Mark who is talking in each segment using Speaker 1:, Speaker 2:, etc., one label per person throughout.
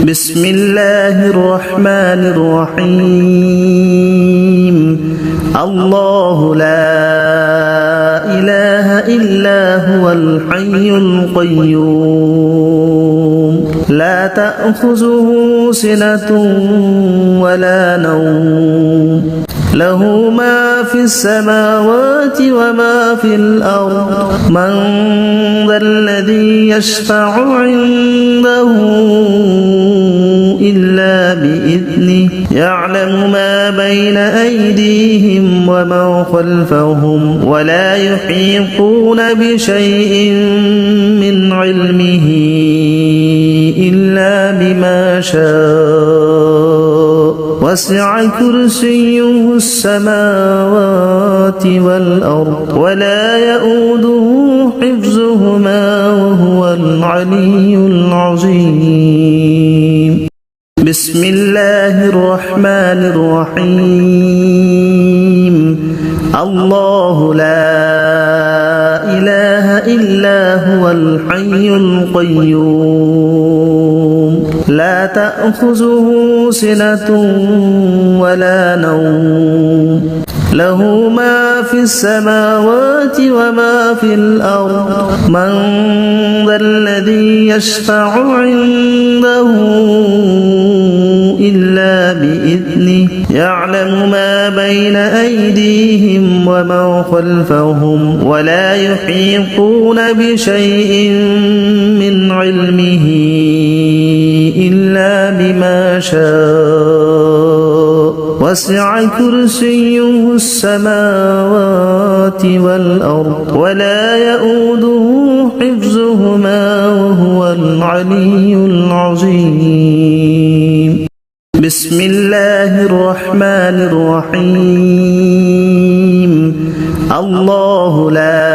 Speaker 1: بسم الله الرحمن الرحيم الله لا إله إلا هو الحي القيوم لا تأخذه سنة ولا نوم له ما في السماوات وما في الأرض من ذا الذي يشفع عنده إلا بإذنه يعلم ما بين أيديهم وما خلفهم ولا يحيطون بشيء من علمه إلا بما شاء وسع كرسيه السماوات والأرض ولا يؤوده حفظهما وهو العلي العظيم بسم الله الرحمن الرحيم الله لا إله إلا هو الحي القيوم لا تأخذه سنة ولا نوم له ما في السماوات وما في الأرض من ذا الذي يشفع عنده إلا بإذنه يعلم ما بين أيديهم وما خلفهم ولا يحيطون بشيء من علمه إلا بما شاء وسع كرسيه السماوات والأرض ولا يؤوده حفظهما وهو العلي العظيم بسم الله الرحمن الرحيم الله لا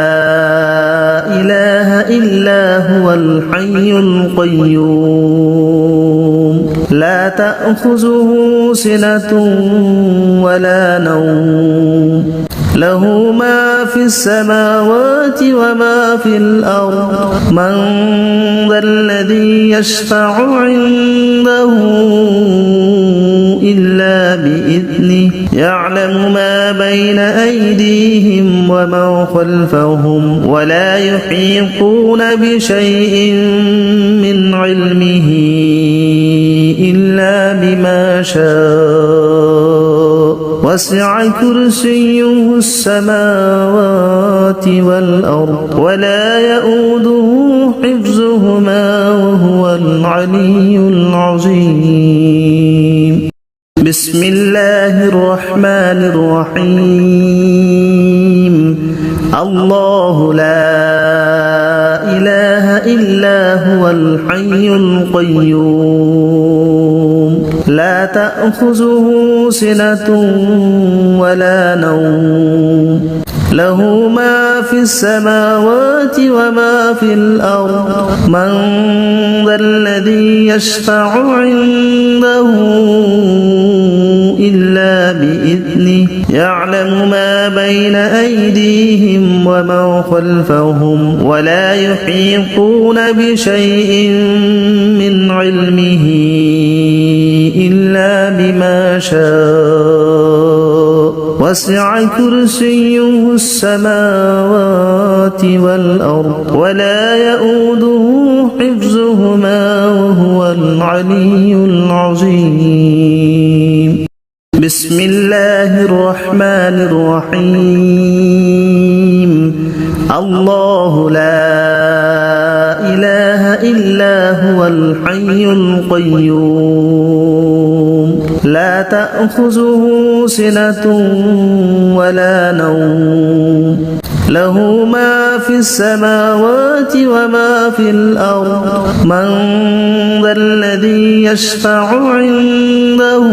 Speaker 1: إله إلا هو الحي القيوم لا تأخذه سنة ولا نوم له ما في السماوات وما في الأرض من ذا الذي يشفع عنده إلا بإذنه يعلم ما بين أيديهم وما خلفهم ولا يحيطون بشيء من علمه إلا بما شاء وسع كرسيه السماوات والأرض ولا يؤوده حفظهما وهو العلي العظيم بسم الله الرحمن الرحيم الله لا إله إلا هو الحي القيوم لا تأخذه سنة ولا نوم له ما في السماوات وما في الأرض من ذا الذي يشفع عنده إلا بإذنه يعلم ما بين أيديهم وما خلفهم ولا يحيطون بشيء من علمه إلا بما شاء وسع كرسيه السماوات والأرض ولا يؤوده حفظهما وهو العلي العظيم بسم الله الرحمن الرحيم الله لا إله إلا هو الحي القيوم لا تأخذه سنة ولا نوم له ما في السماوات وما في الأرض من ذا الذي يشفع عنده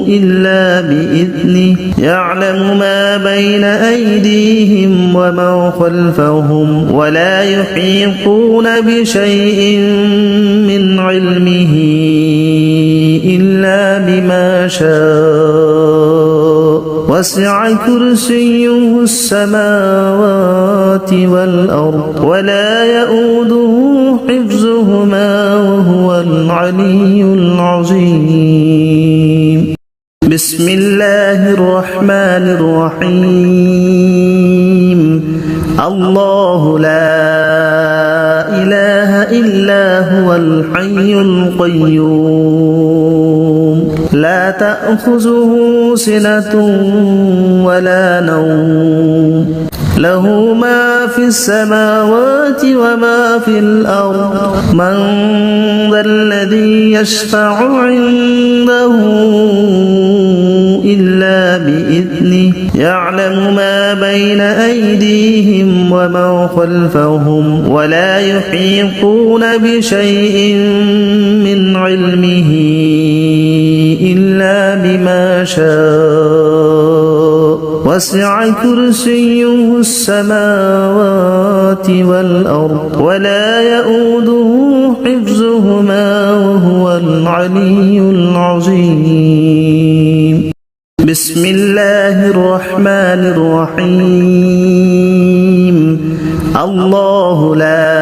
Speaker 1: إلا بإذنه يعلم ما بين أيديهم وما خلفهم ولا يحيطون بشيء من علمه إلا بما شاء وسع كرسيه السماوات والأرض ولا يؤوده حفظهما وهو العلي العظيم بسم الله الرحمن الرحيم الله لا إله إلا هو الحي القيوم لا تأخذه سنة ولا نوم له ما في السماوات وما في الأرض من ذا الذي يشفع عنده إلا بإذنه يعلم ما بين أيديهم وما خلفهم ولا يحيطون بشيء من علمه إلا بما شاء وسع كرسيه السماوات والأرض ولا يؤوده حفظهما وهو العلي العظيم بسم الله الرحمن الرحيم الله لا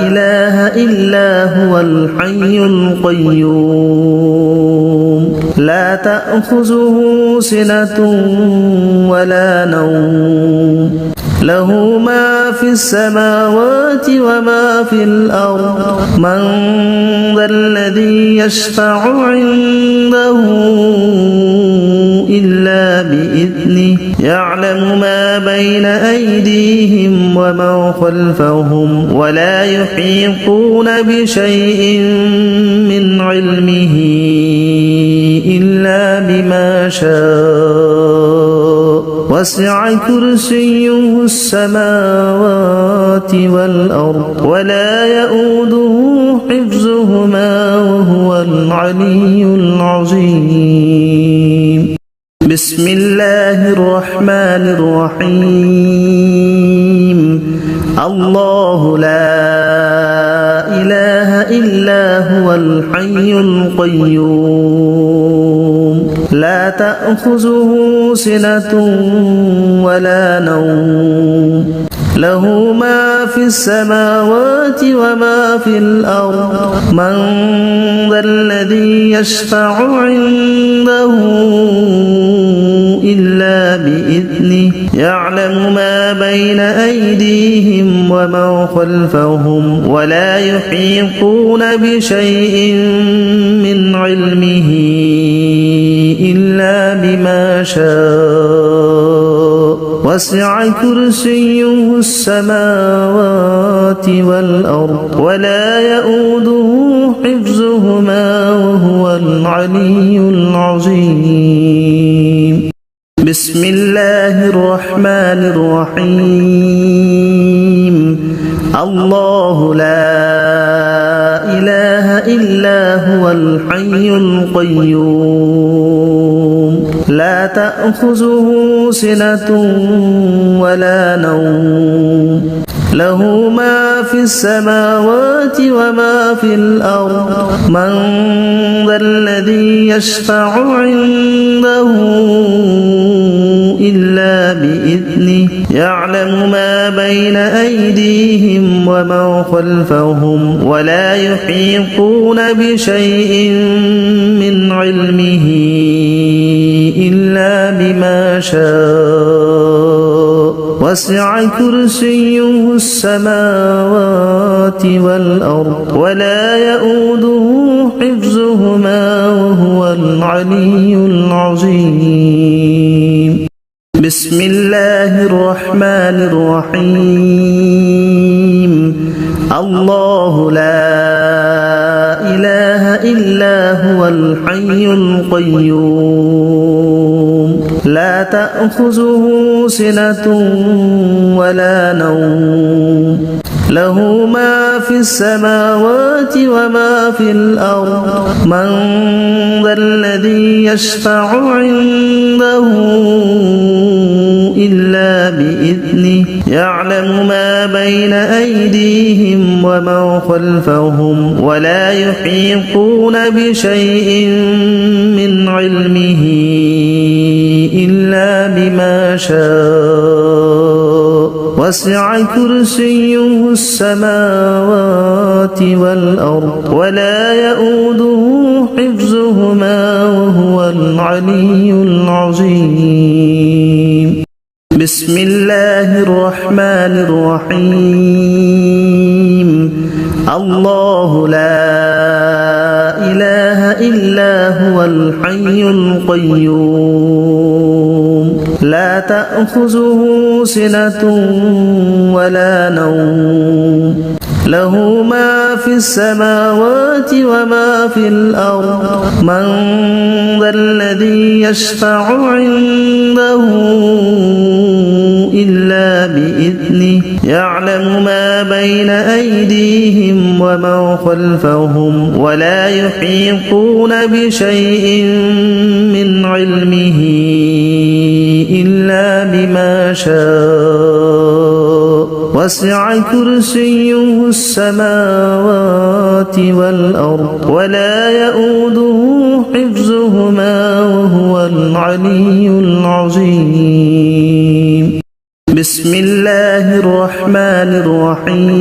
Speaker 1: إله إلا هو الحي القيوم لا تأخذه سنة ولا نوم له ما في السماوات وما في الأرض من ذا الذي يشفع عنده إلا بإذنه يعلم ما بين أيديهم وما خلفهم ولا يحيطون بشيء من علمه إلا بما شاء وسع كرسيه السماوات والأرض ولا يؤوده حفظهما وهو العلي العظيم بسم الله الرحمن الرحيم الله لا إله إلا هو الحي القيوم لا تأخذه سنة ولا نوم له ما في السماوات وما في الأرض من ذا الذي يشفع عنده إلا بإذنه يعلم ما بين أيديهم وما خلفهم ولا يحيطون بشيء من علمه إلا بما شاء وسع كرسيه السماوات والأرض ولا يؤوده حفظهما وهو العلي العظيم بسم الله الرحمن الرحيم الله لا إله إلا هو الحي القيوم لا تأخذه سنة ولا نوم له ما في السماوات وما في الأرض من ذا الذي يشفع عنده إلا بإذنه يعلم ما بين أيديهم وما خلفهم ولا يحيطون بشيء من علمه إلا بما شاء وسع كرسيه السماوات والأرض ولا يؤوده حفظهما وهو العلي العظيم بسم الله الرحمن الرحيم الله لا إله إلا هو الحي القيوم لا تأخذه سنة ولا نوم له ما في السماوات وما في الأرض من ذا الذي يشفع عنده إلا بإذنه يعلم ما بين أيديهم وما خلفهم ولا يحيطون بشيء من علمه إلا بما شاء وسع كرسيه السماوات والأرض ولا يؤوده حفظهما وهو العلي العظيم بسم الله الرحمن الرحيم الله لا إله إلا هو الحي القيوم لا تأخذه سنة ولا نوم له ما في السماوات وما في الأرض من ذا الذي يشفع عنده إلا بإذنه يعلم ما بين أيديهم وما خلفهم ولا يحيطون بشيء من علمه إلا بما شاء وسع كرسيه السماوات والأرض ولا يؤوده حفظهما وهو العلي العظيم بسم الله الرحمن الرحيم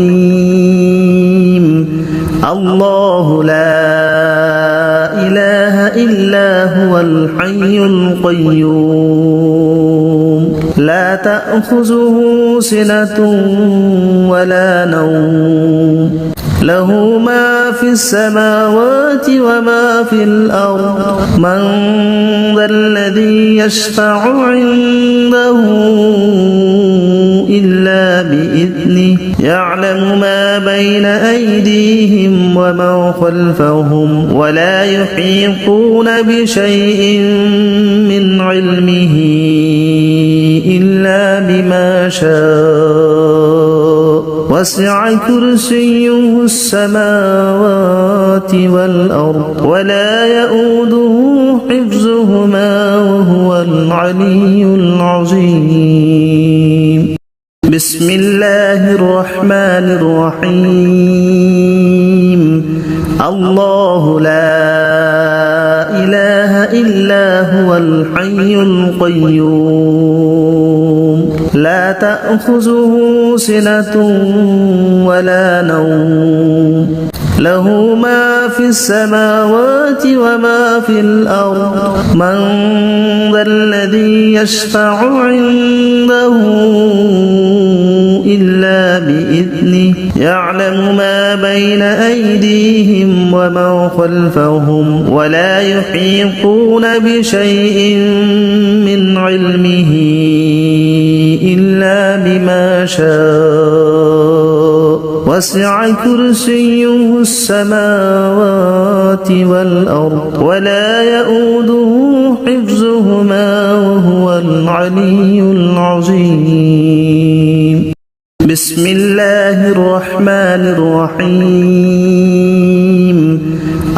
Speaker 1: الله لا إله إلا هو الحي القيوم لا تأخذه سنة ولا نوم له ما في السماوات وما في الأرض من ذا الذي يشفع عنده إلا بإذنه يعلم ما بين أيديهم وما خلفهم ولا يحيطون بشيء من علمه إلا بما شاء وسع كرسيه السماوات والأرض ولا يؤوده حفظهما وهو العلي العظيم بسم الله الرحمن الرحيم الله لا إله إلا هو الحي القيوم لا تأخذه سنة ولا نوم له ما في السماوات وما في الأرض من ذا الذي يشفع عنده إلا بإذنه يعلم ما بين أيديهم وما خلفهم ولا يحيطون بشيء من علمه إلا بما شاء وسع كرسيه السماوات والأرض ولا يؤوده حفظهما وهو العلي العظيم بسم الله الرحمن الرحيم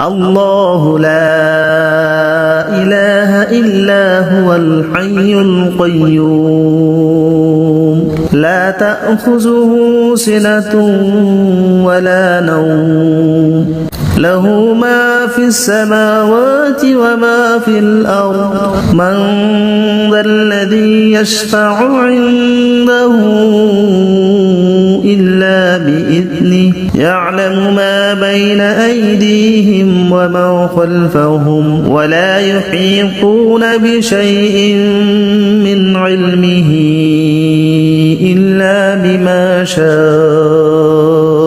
Speaker 1: الله لا إله إلا هو الحي القيوم لا تأخذه سنة ولا نوم له ما في السماوات وما في الأرض من ذا الذي يشفع عنده إلا بإذنه يعلم ما بين أيديهم وما خلفهم ولا يحيطون بشيء من علمه إلا بما شاء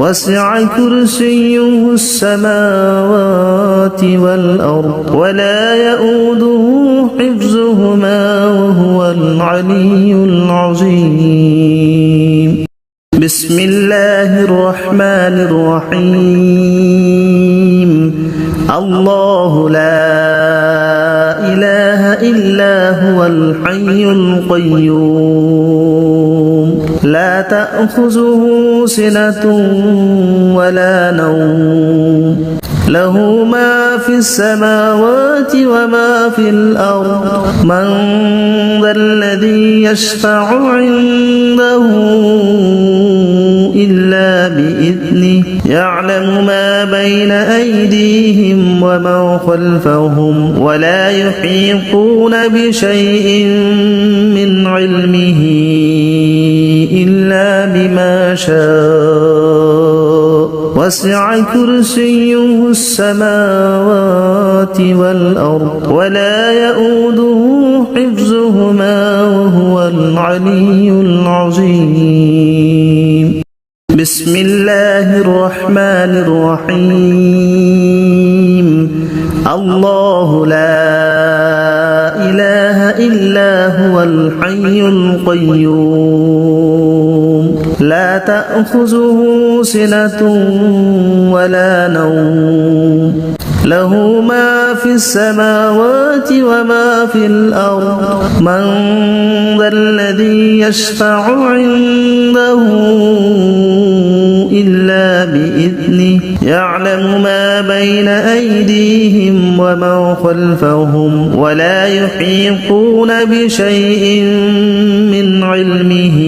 Speaker 1: وسع كرسيه السماوات والأرض ولا يؤوده حفظهما وهو العلي العظيم بسم الله الرحمن الرحيم الله لا إله إلا هو الحي القيوم لا تأخذه سنة ولا نوم له ما في السماوات وما في الأرض من ذا الذي يشفع عنده إلا بإذنه يعلم ما بين أيديهم وما خلفهم ولا يحيطون بشيء من علمه بما شاء وسع كرسيه السماوات والأرض ولا يؤوده حفظهما وهو العلي العظيم بسم الله الرحمن الرحيم الله لا إله إلا هو الحي القيوم لا تأخذه سنة ولا نوم له ما في السماوات وما في الأرض من ذا الذي يشفع عنده إلا بإذنه يعلم ما بين أيديهم وما خلفهم ولا يحيطون بشيء من علمه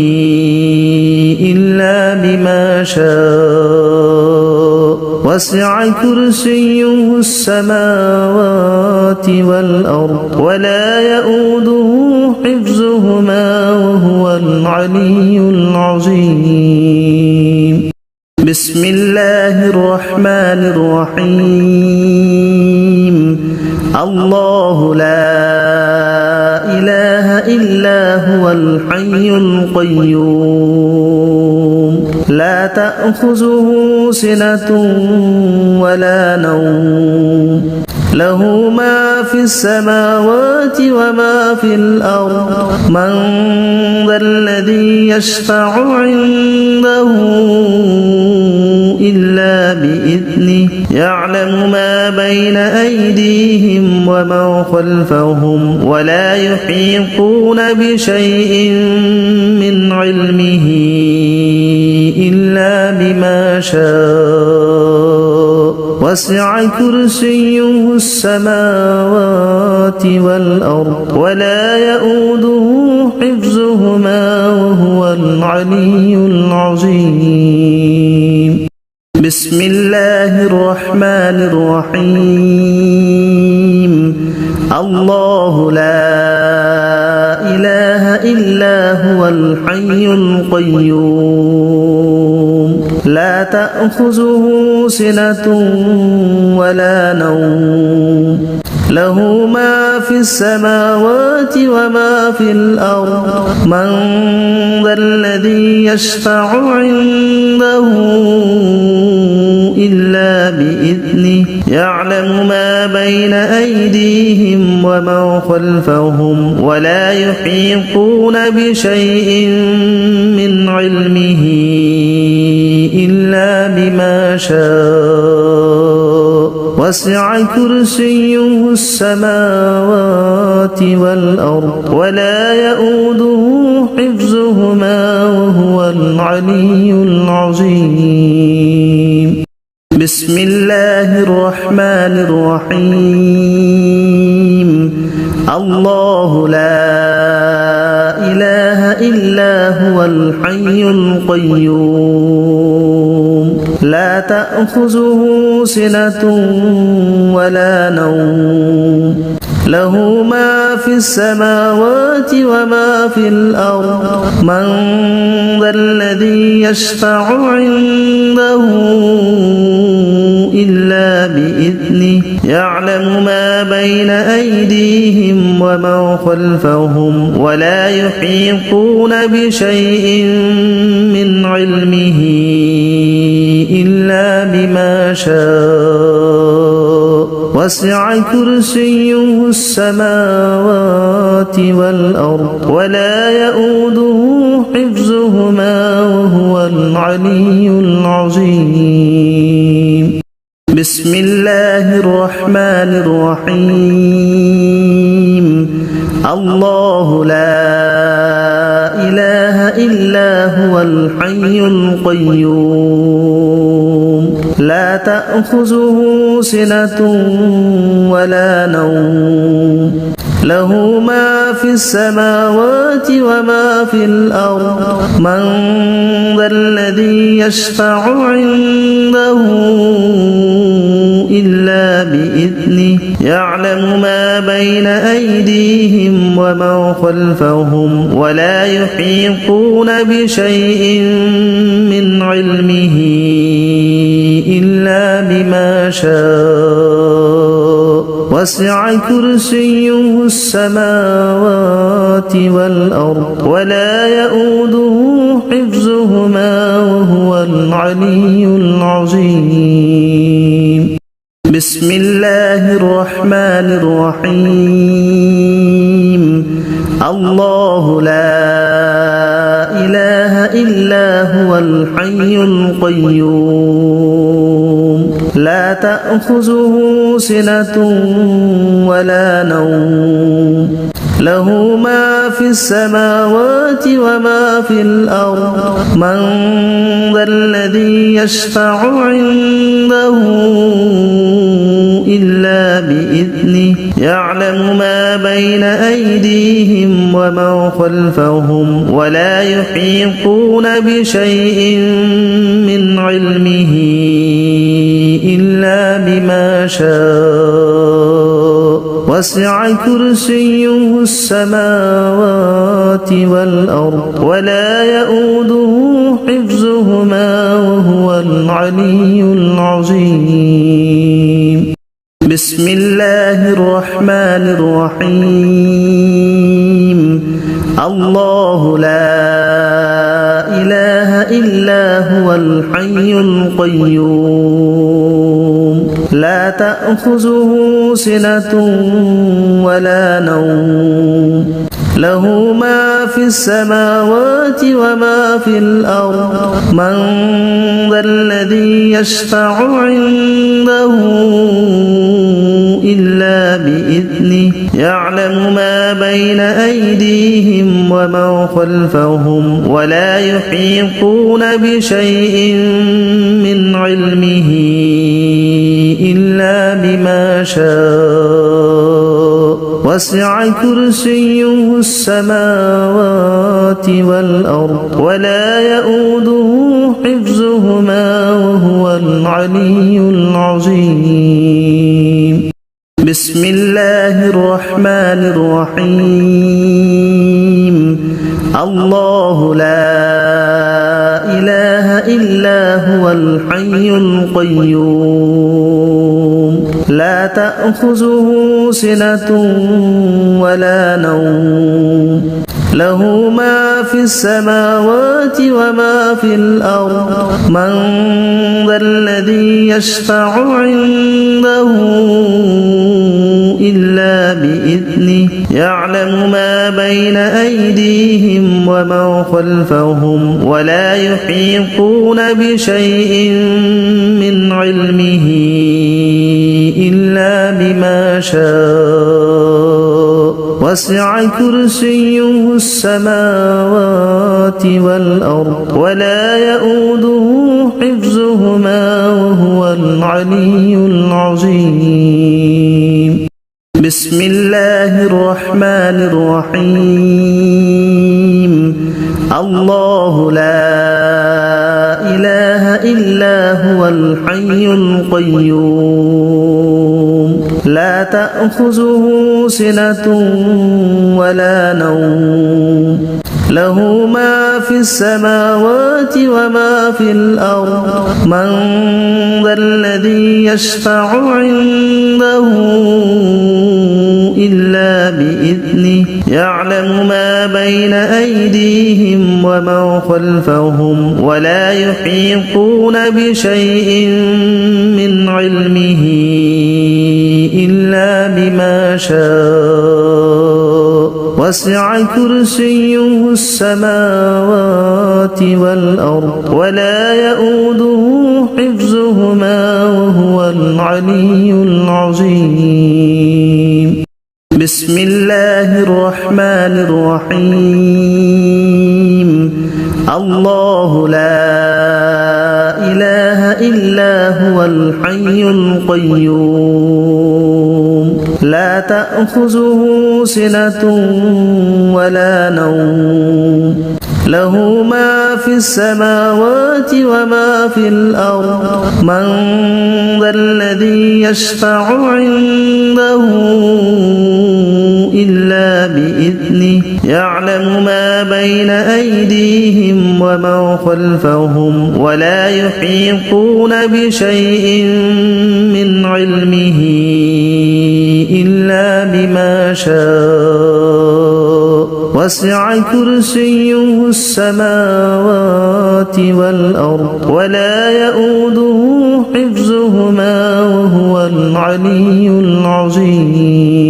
Speaker 1: إلا بما شاء وسع كرسيه السماوات والأرض ولا يؤوده حفظهما وهو العلي العظيم بسم الله الرحمن الرحيم الله لا إله إلا هو الحي القيوم لا تأخذه سنة ولا نوم له ما في السماوات وما في الأرض من ذا الذي يشفع عنده إلا بإذنه يعلم ما بين أيديهم وما خلفهم ولا يحيطون بشيء من علمه إلا بما شاء وسع كرسيه السماوات والأرض ولا يؤوده حفظهما وهو العلي العظيم بسم الله الرحمن الرحيم الله لا إله إلا هو الحي القيوم لا تأخذه سنة ولا نوم له ما في السماوات وما في الأرض من ذا الذي يشفع عنده إلا بإذنه يعلم ما بين أيديهم وما خلفهم ولا يحيطون بشيء من علمه إلا بما شاء وسع كرسيه السماوات والأرض ولا يؤوده حفظهما وهو العلي العظيم بسم الله الرحمن الرحيم الله لا إله إلا هو الحي القيوم لا تأخذه سنة ولا نوم له ما في السماوات وما في الأرض من ذا الذي يشفع عنده إلا بإذنه يعلم ما بين أيديهم وما خلفهم ولا يحيطون بشيء من علمه إلا بما شاء وسع كرسيه السماوات والأرض ولا يؤوده حفظهما وهو العلي العظيم بسم الله الرحمن الرحيم الله لا إله إلا هو الحي القيوم لا تأخذه سنة ولا نوم له ما في السماوات وما في الأرض من ذا الذي يشفع عنده إلا بإذنه بإذنه يعلم ما بين أيديهم وما خلفهم ولا يحيطون بشيء من علمه إلا بما شاء وسع كرسيه السماوات والأرض ولا يؤوده حفظهما وهو العلي العظيم بسم الله الرحمن الرحيم الله لا إله إلا هو الحي القيوم لا تأخذه سنة ولا نوم له ما في السماوات وما في الأرض من ذا الذي يشفع عنده إلا بإذنه يعلم ما بين أيديهم وما خلفهم ولا يحيطون بشيء من علمه إلا بما شاء وسع كرسيه السماوات والأرض ولا يؤوده حفظهما وهو العلي العظيم بسم الله الرحمن الرحيم الله لا إله إلا هو الحي القيوم لا تأخذه سنة ولا نوم له ما في السماوات وما في الأرض من ذا الذي يشفع عنده إلا بإذنه يعلم ما بين أيديهم وما خلفهم ولا يحيطون بشيء من علمه إلا بما شاء وسع كرسيه السماوات والأرض ولا يؤوده حفظهما وهو العلي العظيم بسم الله الرحمن الرحيم الله لا إله إلا هو الحي القيوم لا تأخذه سنة ولا نوم له ما في السماوات وما في الأرض من ذا الذي يشفع عنده إلا بإذنه يعلم ما بين أيديهم وما خلفهم ولا يحيطون بشيء من علمه إلا بما شاء وسع كرسيه السماوات والأرض ولا يؤوده حفظهما وهو العلي العظيم بسم الله الرحمن الرحيم الله لا إله إلا هو الحي القيوم لا تأخذه سنة ولا نوم له ما في السماوات وما في الأرض من ذا الذي يشفع عنده إلا بإذنه يعلم ما بين أيديهم وما خلفهم ولا يحيطون بشيء من علمه إلا بما شاء وسع كرسيه السماوات والأرض ولا يؤوده حفظهما وهو العلي العظيم بسم الله الرحمن الرحيم الله لا إله إلا هو الحي القيوم لا تأخذه سنة ولا نوم له ما في السماوات وما في الأرض من ذا الذي يشفع عنده إلا بإذنه يعلم ما بين أيديهم وما خلفهم ولا يحيطون بشيء من علمه إلا بما شاء وسع كرسيه السماوات والأرض ولا يؤوده حفظهما وهو العلي العظيم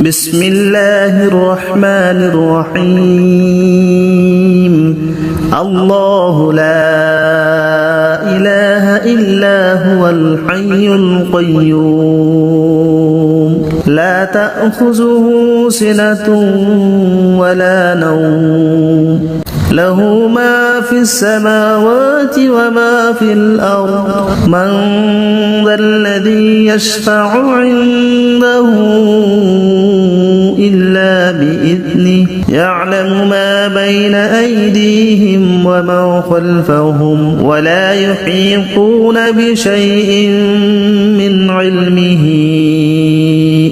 Speaker 1: بسم الله الرحمن الرحيم الله لا إله إلا هو الحي القيوم لا تأخذه سنة ولا نوم له ما في السماوات وما في الأرض من ذا الذي يشفع عنده إلا بإذنه يعلم ما بين أيديهم وما خلفهم ولا يحيطون بشيء من علمه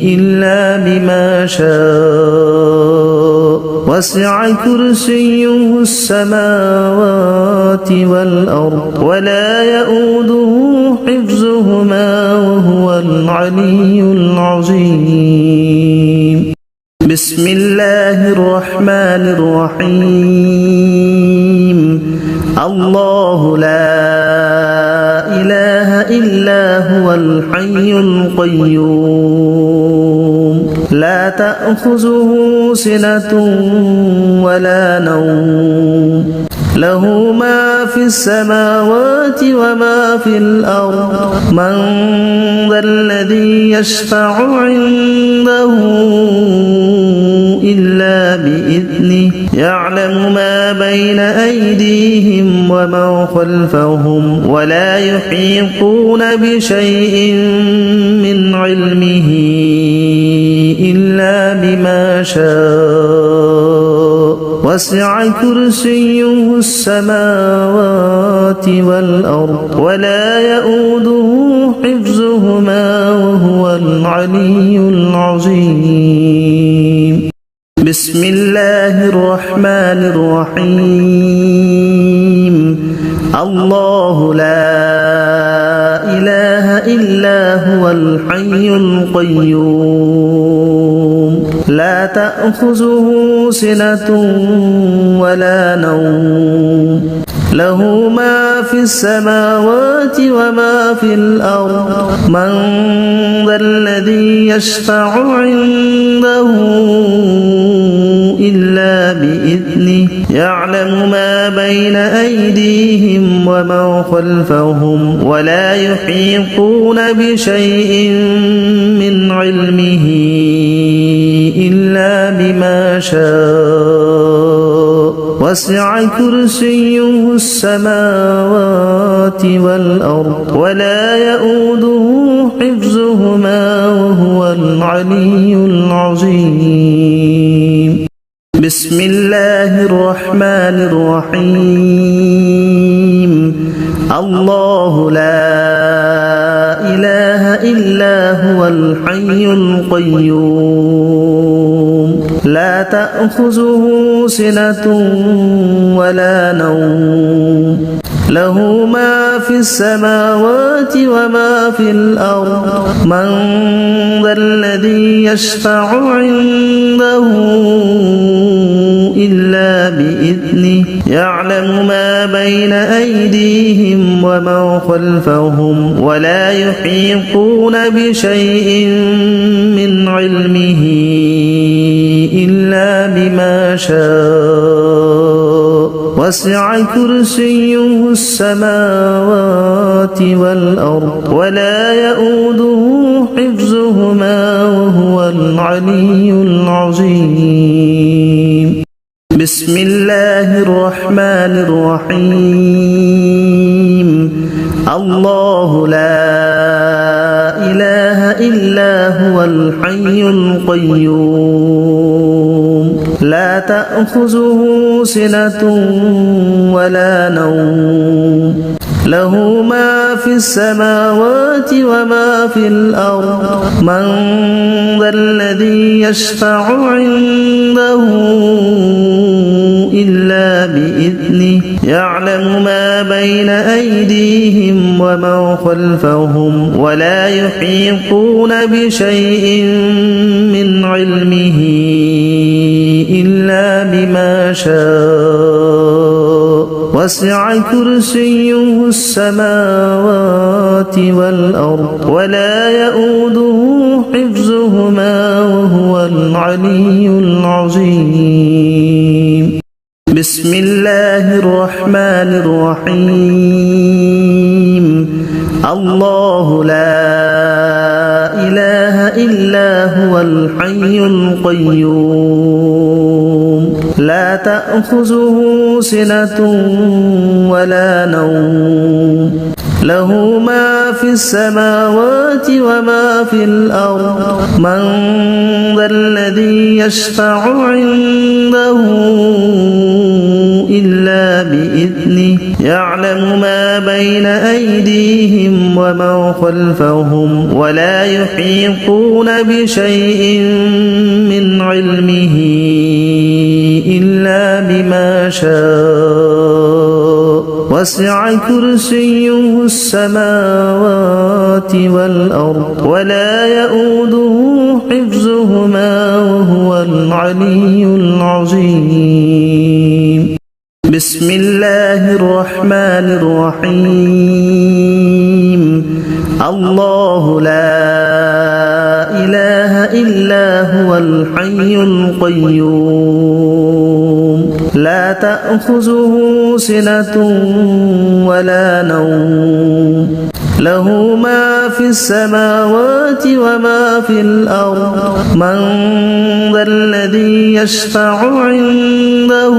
Speaker 1: إلا بما شاء وسع كرسيه السماوات والأرض ولا يؤوده حفظهما وهو العلي العظيم بسم الله الرحمن الرحيم الله لا إله إلا هو الحي القيوم لا تأخذه سنة ولا نوم له ما في السماوات وما في الأرض من ذا الذي يشفع عنده إلا بإذنه يعلم ما بين أيديهم وما خلفهم ولا يحيطون بشيء من علمه إلا بما شاء وسع كرسيه السماوات والأرض ولا يؤوده حفظهما وهو العلي العظيم بسم الله الرحمن الرحيم الله لا إله إلا هو الحي القيوم لا تأخذه سنة ولا نوم له ما في السماوات وما في الأرض من ذا الذي يشفع عنده إلا بإذنه يعلم ما بين أيديهم وما خلفهم ولا يحيطون بشيء من علمه إلا بما شاء وسع كرسيه السماوات والأرض ولا يؤوده حفظهما وهو العلي العظيم بسم الله الرحمن الرحيم الله لا إله إلا هو الحي القيوم لا تأخذه سنة ولا نوم له ما في السماوات وما في الأرض من ذا الذي يشفع عنده إلا بإذنه يعلم ما بين أيديهم وما خلفهم ولا يحيطون بشيء من علمه إلا بما شاء وسع كرسيه السماوات والأرض ولا يؤوده حفظهما وهو العلي العظيم بسم الله الرحمن الرحيم الله لا إله إلا هو الحي القيوم لا تأخذه سنة ولا نوم له ما في السماوات وما في الأرض من ذا الذي يشفع عنده إلا بإذنه يعلم ما بين أيديهم وما خلفهم ولا يحيطون بشيء من علمه إلا بما شاء وسع كرسيه السماوات والأرض ولا يؤوده حفظهما وهو العلي العظيم بسم الله الرحمن الرحيم الله لا إله إلا هو الحي القيوم لا تأخذه سنة ولا نوم له ما في السماوات وما في الأرض من ذا الذي يشفع عنده إلا بإذنه يعلم ما بين أيديهم وما خلفهم ولا يحيطون بشيء من علمه إلا بما شاء وسع كرسيه السماوات والأرض ولا يؤوده حفظهما وهو العلي العظيم بسم الله الرحمن الرحيم الله لا إله إلا هو الحي القيوم لا تأخذه سنة ولا نوم له ما في السماوات وما في الأرض من ذا الذي يشفع عنده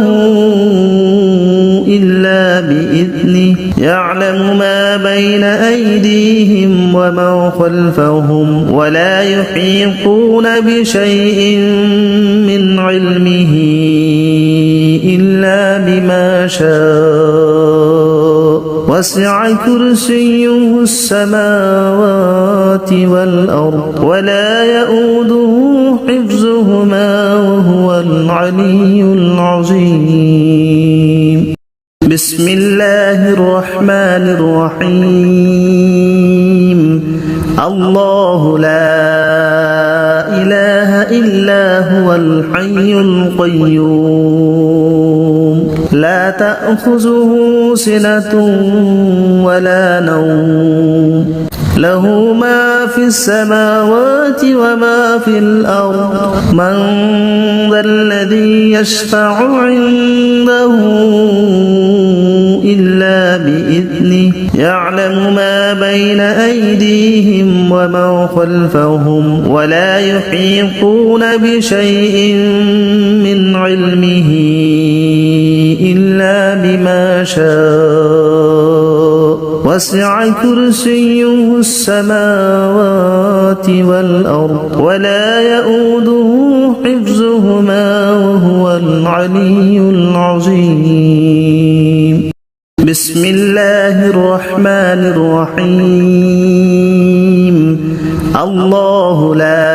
Speaker 1: إلا بإذنه يعلم ما بين أيديهم وما خلفهم ولا يحيطون بشيء من علمه إلا بما شاء وسع كرسيه السماوات والأرض ولا يؤوده حفظهما وهو العلي العظيم بسم الله الرحمن الرحيم الله لا إله إلا هو الحي القيوم لا تأخذه سنة ولا نوم له ما في السماوات وما في الأرض من ذا الذي يشفع عنده إلا بإذنه يعلم ما بين أيديهم وما خلفهم ولا يحيطون بشيء من علمه إلا بما شاء وسع كرسيه السماوات والأرض ولا يؤوده حفظهما وهو العلي العظيم بسم الله الرحمن الرحيم الله لا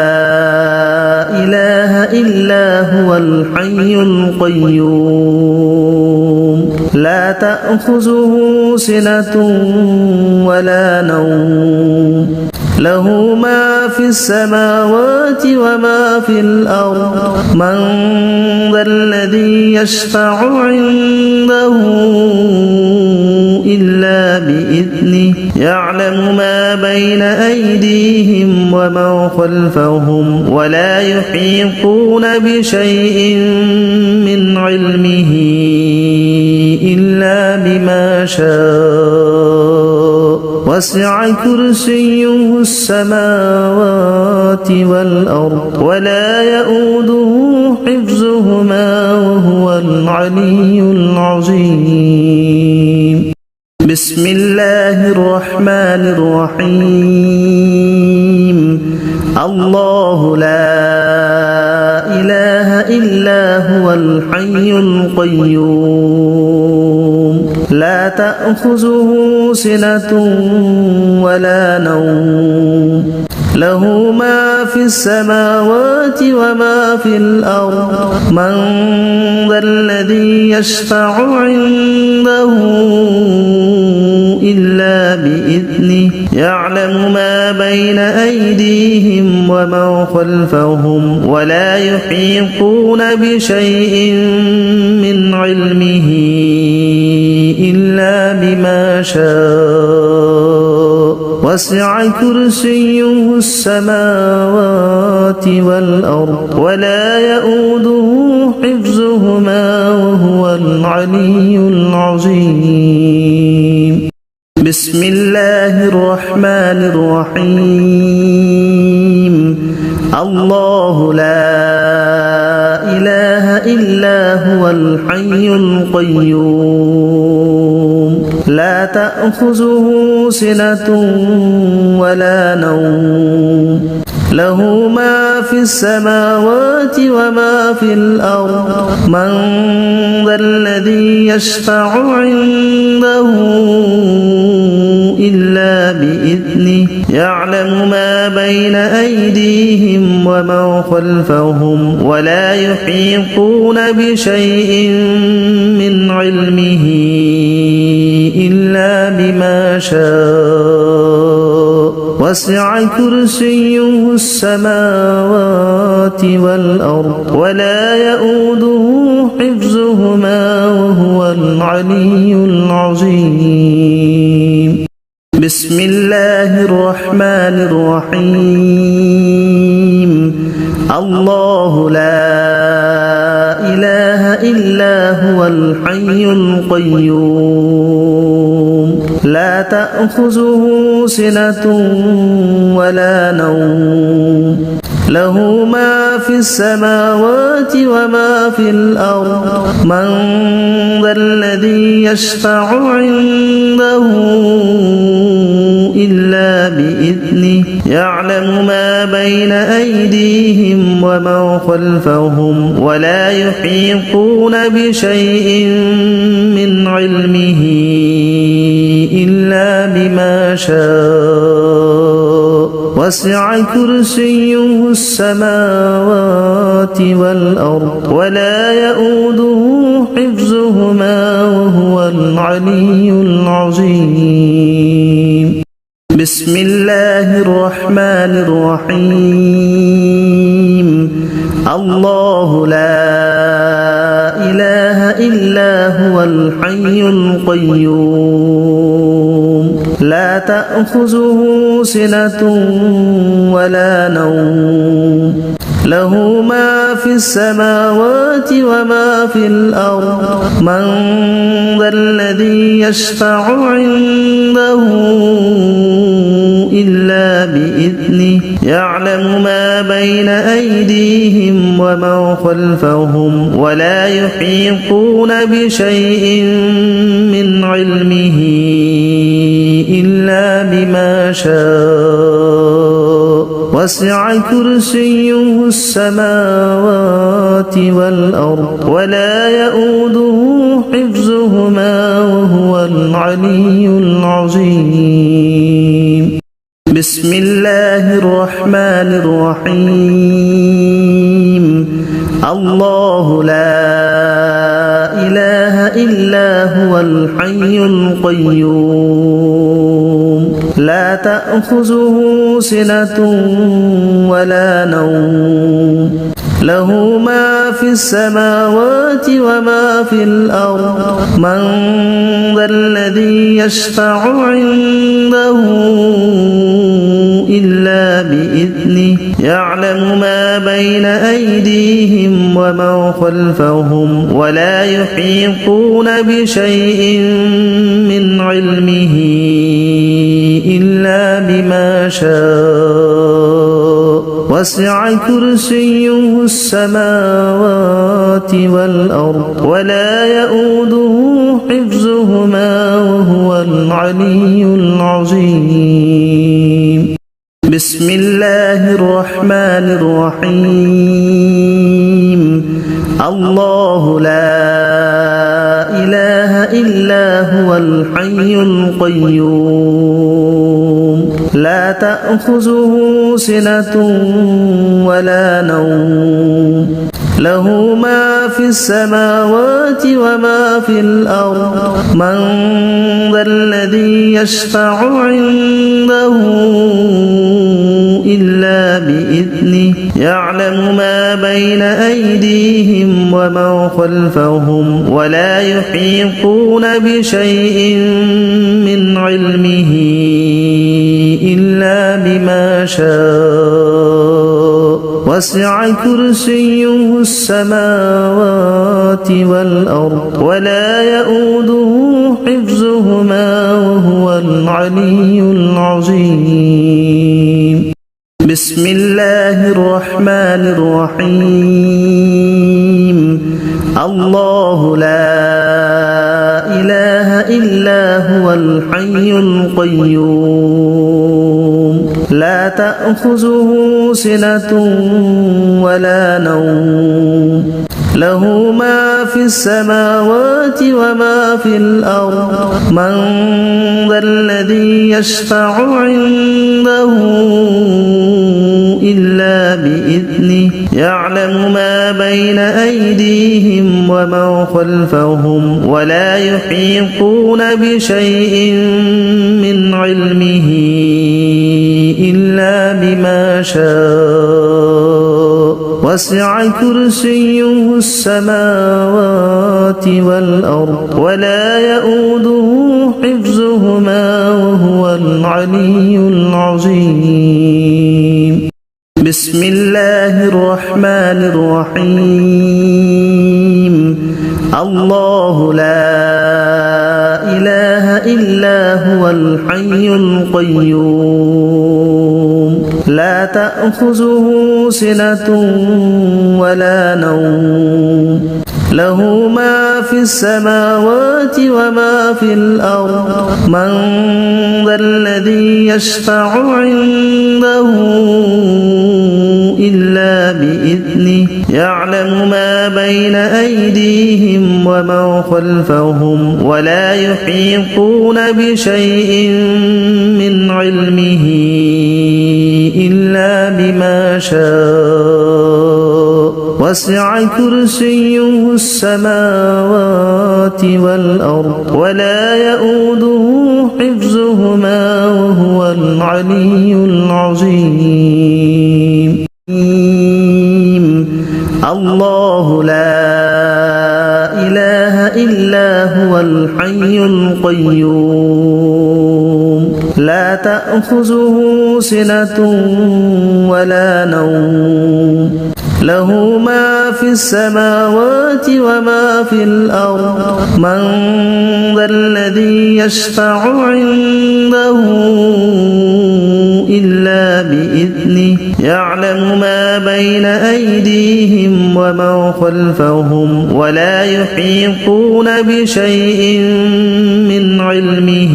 Speaker 1: إله إلا هو الحي القيوم لا تأخذه سنة ولا نوم له ما في السماوات وما في الأرض من ذا الذي يشفع عنده إلا بإذنه يعلم ما بين أيديهم وما خلفهم ولا يحيطون بشيء من علمه إلا بما شاء وسع كرسيه السماوات والأرض ولا يؤوده حفظهما وهو العلي العظيم بسم الله الرحمن الرحيم الله لا إله إلا هو الحي القيوم لا تأخذه سنة ولا نوم له ما في السماوات وما في الأرض من ذا الذي يشفع عنده إلا بإذنه يعلم ما بين أيديهم وما خلفهم ولا يحيطون بشيء من علمه إلا بما شاء وسع كرسيه السماوات والأرض ولا يؤوده حفظهما وهو العلي العظيم بسم الله الرحمن الرحيم الله لا إله إلا هو الحي القيوم لا تأخذه سنة ولا نوم له ما في السماوات وما في الأرض من ذا الذي يشفع عنده إلا بإذنه يعلم ما بين أيديهم وما خلفهم ولا يحيطون بشيء من علمه إلا بما شاء وسع كرسيه السماوات والأرض ولا يؤوده حفظهما وهو العلي العظيم بسم الله الرحمن الرحيم الله لا إله إلا هو الحي القيوم لا تأخذه سنة ولا نوم له ما في السماوات وما في الأرض من ذا الذي يشفع عنده إلا بإذنه يعلم ما بين أيديهم وما خلفهم ولا يحيطون بشيء من علمه إلا بما شاء وسع كرسيه السماوات والأرض ولا يؤوده حفظهما وهو العلي العظيم بسم الله الرحمن الرحيم الله لا إله إلا هو الحي القيوم لا تأخذه سنة ولا نوم له ما في السماوات وما في الأرض من ذا الذي يشفع عنده إلا بإذنه يعلم ما بين أيديهم وما خلفهم ولا يحيطون بشيء من علمه إلا بما شاء وسع كرسيه السماوات والأرض ولا يؤوده حفظهما وهو العلي العظيم بسم الله الرحمن الرحيم الله لا إله إلا هو الحي القيوم لا تأخذه سنة ولا نوم له ما في السماوات وما في الأرض من ذا الذي يشفع عنده إلا بإذنه يعلم ما بين أيديهم وما خلفهم ولا يحيطون بشيء من علمه إلا بما شاء وسع كرسيه السماوات والأرض ولا يؤوده حفظهما وهو العلي العظيم بسم الله الرحمن الرحيم الله لا إله إلا هو الحي القيوم لا تأخذه سنة ولا نوم له ما في السماوات وما في الأرض من ذا الذي يشفع عنده إلا بإذنه يعلم ما بين أيديهم وما خلفهم ولا يحيطون بشيء من علمه إلا بما شاء وسع كرسيه السماوات والأرض ولا يؤوده حفظهما وهو العلي العظيم بسم الله الرحمن الرحيم الله لا إله إلا هو الحي القيوم لا تأخذه سنة ولا نوم له ما في السماوات وما في الأرض من ذا الذي يشفع عنده إلا بإذنه يعلم ما بين أيديهم وما خلفهم ولا يحيطون بشيء من علمه إلا بما شاء وسع كرسيه السماوات والأرض ولا يؤوده حفظهما وهو العلي العظيم بسم الله الرحمن الرحيم الله لا إله إلا هو الحي القيوم لا تأخذه سنة ولا نوم له ما في السماوات وما في الأرض من ذا الذي يشفع عنده إلا بإذنه يعلم ما بين أيديهم وما خلفهم ولا يحيطون بشيء من علمه إلا بما شاء وسع كرسيه السماوات والأرض ولا يؤوده حفظهما وهو العلي العظيم الله لا إله إلا هو الحي القيوم لا تأخذه سنة ولا نوم له ما في السماوات وما في الأرض من ذا الذي يشفع عنده إلا بإذنه يعلم ما بين أيديهم وما خلفهم ولا يحيطون بشيء من علمه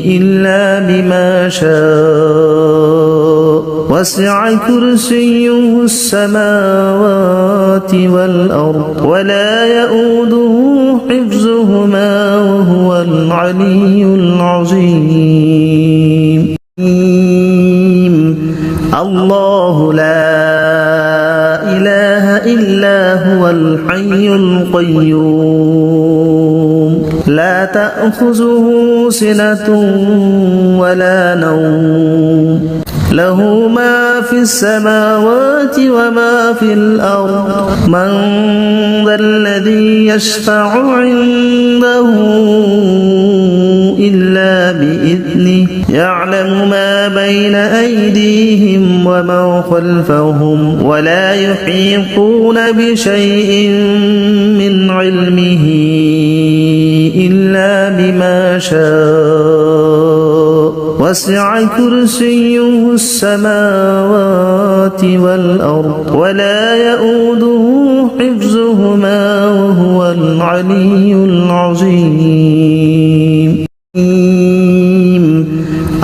Speaker 1: إلا بما شاء وسع كرسيه السماوات والأرض ولا يؤوده حفظهما وهو العلي العظيم الله لا إله إلا هو الحي القيوم لا تأخذه سنة ولا نوم له ما في السماوات وما في الأرض من ذا الذي يشفع عنده إلا بإذنه يعلم ما بين أيديهم وما خلفهم ولا يحيطون بشيء من علمه إلا بما شاء وسع كرسيه السماوات والأرض ولا يؤوده حفظهما وهو العلي العظيم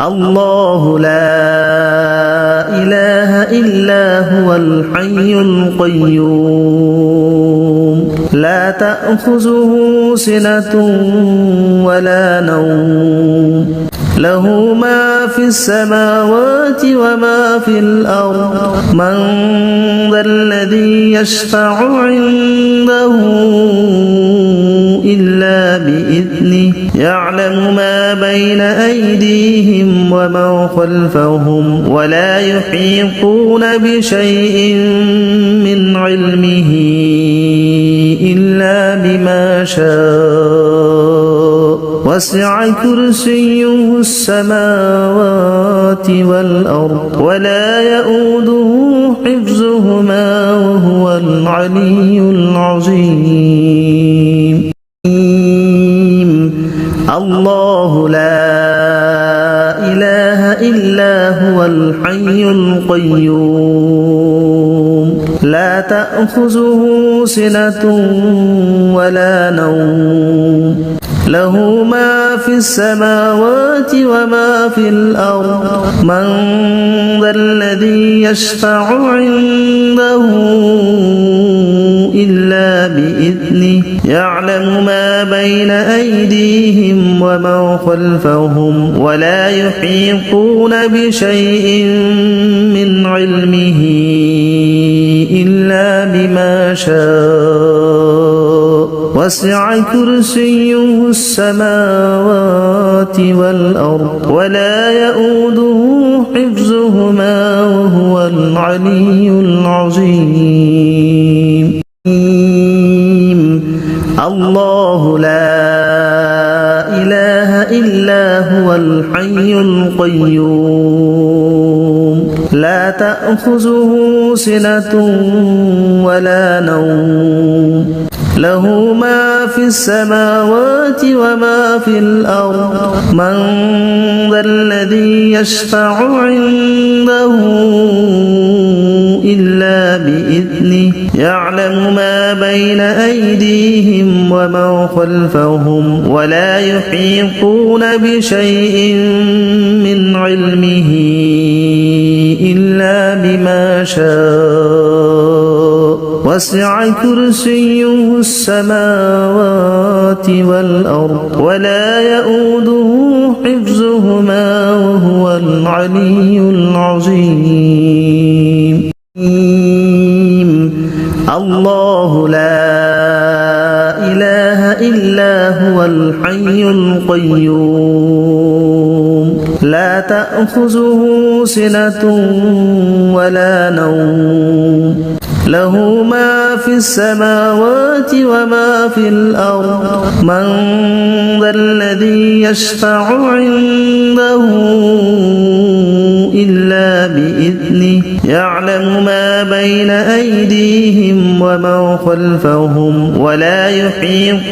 Speaker 1: الله لا إله إلا هو الحي القيوم تأخذه سنة ولا نوم له ما في السماوات وما في الأرض من ذا الذي يشفع عنده إلا بإذنه يعلم ما بين أيديهم وما خلفهم ولا يحيطون بشيء من علمه إلا بما شاء وسع كرسيه السماوات والأرض ولا يؤوده حفظهما وهو العلي العظيم الله لا إله إلا هو الحي القيوم لا تأخذه سنة ولا نوم له ما في السماوات وما في الأرض من ذا الذي يشفع عنده إلا بإذنه يعلم ما بين أيديهم وما خلفهم ولا يحيطون بشيء من علمه إلا بما شاء وسع كرسيه السماوات والأرض ولا يؤوده حفظهما وهو العلي العظيم الله لا إله إلا هو الحي القيوم لا تأخذه سنة ولا نوم له ما في السماوات وما في الأرض من ذا الذي يشفع عنده إلا بإذنه يعلم ما بين أيديهم وما خلفهم ولا يحيطون بشيء من علمه إلا بما شاء وسع كرسيه السماوات والأرض ولا يؤوده حفظهما وهو العلي العظيم الله لا إله إلا هو الحي القيوم لا تأخذه سنة ولا نوم له ما في السماوات وما في الأرض من ذا الذي يشفع عنده إلا بإذنه يعلم ما بين أيديهم وما خلفهم ولا يحيطون